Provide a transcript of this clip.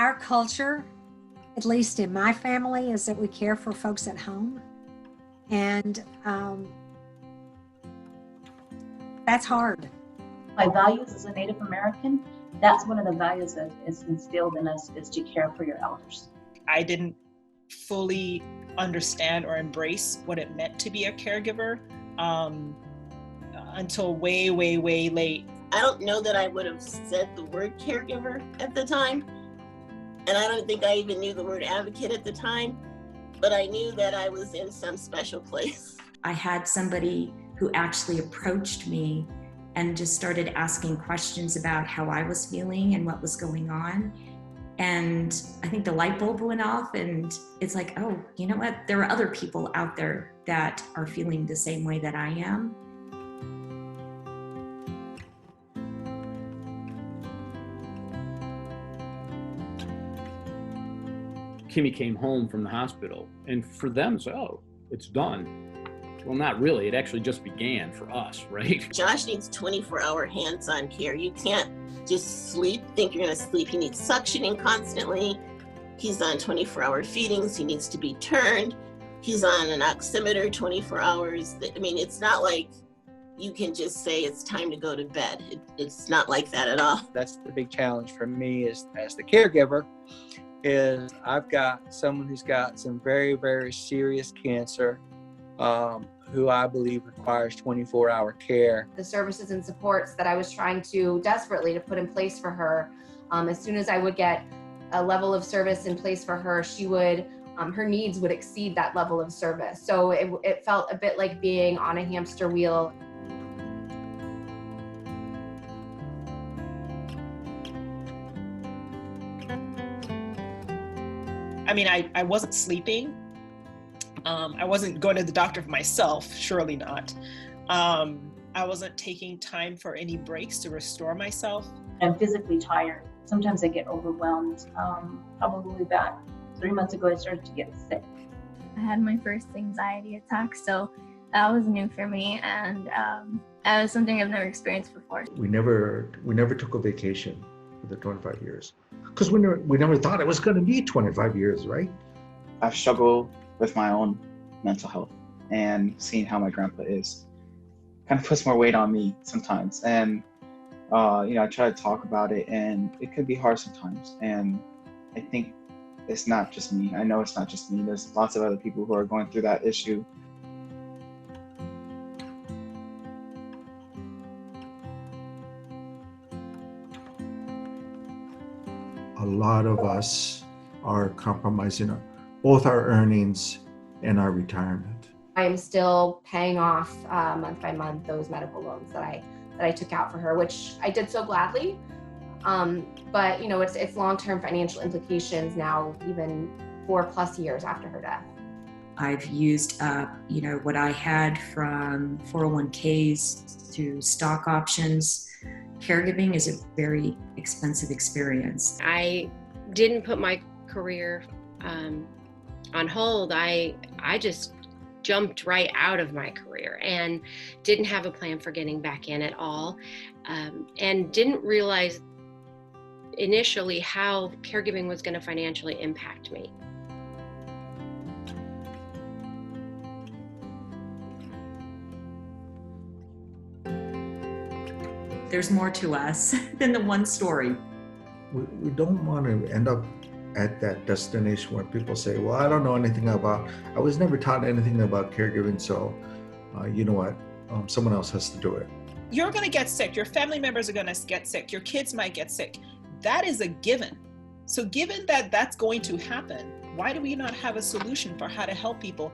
our culture, at least in my family, is that we care for folks at home. And that's hard. My values as a Native American, that's one of the values that is instilled in us, is to care for your elders. I didn't fully understand or embrace what it meant to be a caregiver until way, way, way late. I don't know that I would have said the word caregiver at the time. And I don't think I even knew the word advocate at the time, but I knew that I was in some special place. I had somebody who actually approached me and just started asking questions about how I was feeling and what was going on. And I think the light bulb went off, and it's like, oh, you know what? There are other people out there that are feeling the same way that I am. Kimmy came home from the hospital, and for them, it's, oh, it's done. Well, not really. It actually just began for us, right? Josh needs 24-hour hands-on care. You can't just sleep, think you're gonna sleep. He needs suctioning constantly. He's on 24-hour feedings. He needs to be turned. He's on an oximeter 24 hours. I mean, it's not like you can just say it's time to go to bed. It's not like that at all. That's the big challenge for me is, as the caregiver, is I've got someone who's got some very, very serious cancer, who I believe requires 24-hour care. The services and supports that I was trying to desperately to put in place for her, as soon as I would get a level of service in place for her, she would, her needs would exceed that level of service. So it felt a bit like being on a hamster wheel. I mean, I wasn't sleeping. I wasn't going to the doctor for myself, surely not. I wasn't taking time for any breaks to restore myself. I'm physically tired. Sometimes I get overwhelmed. Probably about 3 months ago, I started to get sick. I had my first anxiety attack, so that was new for me, and that was something I've never experienced before. We never took a vacation for the 25 years because we never thought it was going to be 25 years, right? I've struggled with my own mental health, and seeing how my grandpa is kind of puts more weight on me sometimes. And I try to talk about it, and it could be hard sometimes. And I think it's not just me. I know it's not just me. There's lots of other people who are going through that issue. A lot of us are compromising both our earnings and our retirement. I am still paying off month by month those medical loans that I took out for her, which I did so gladly. But it's long-term financial implications now, even 4+ years after her death. I've used up, what I had from 401ks to stock options. Caregiving is a very expensive experience. I didn't put my career on hold. I just jumped right out of my career and didn't have a plan for getting back in at all, and didn't realize initially how caregiving was going to financially impact me. There's more to us than the one story. We don't want to end up at that destination where people say, well, I don't know anything about, I was never taught anything about caregiving, so you know what, someone else has to do it. You're going to get sick. Your family members are going to get sick. Your kids might get sick. That is a given. So given that that's going to happen, why do we not have a solution for how to help people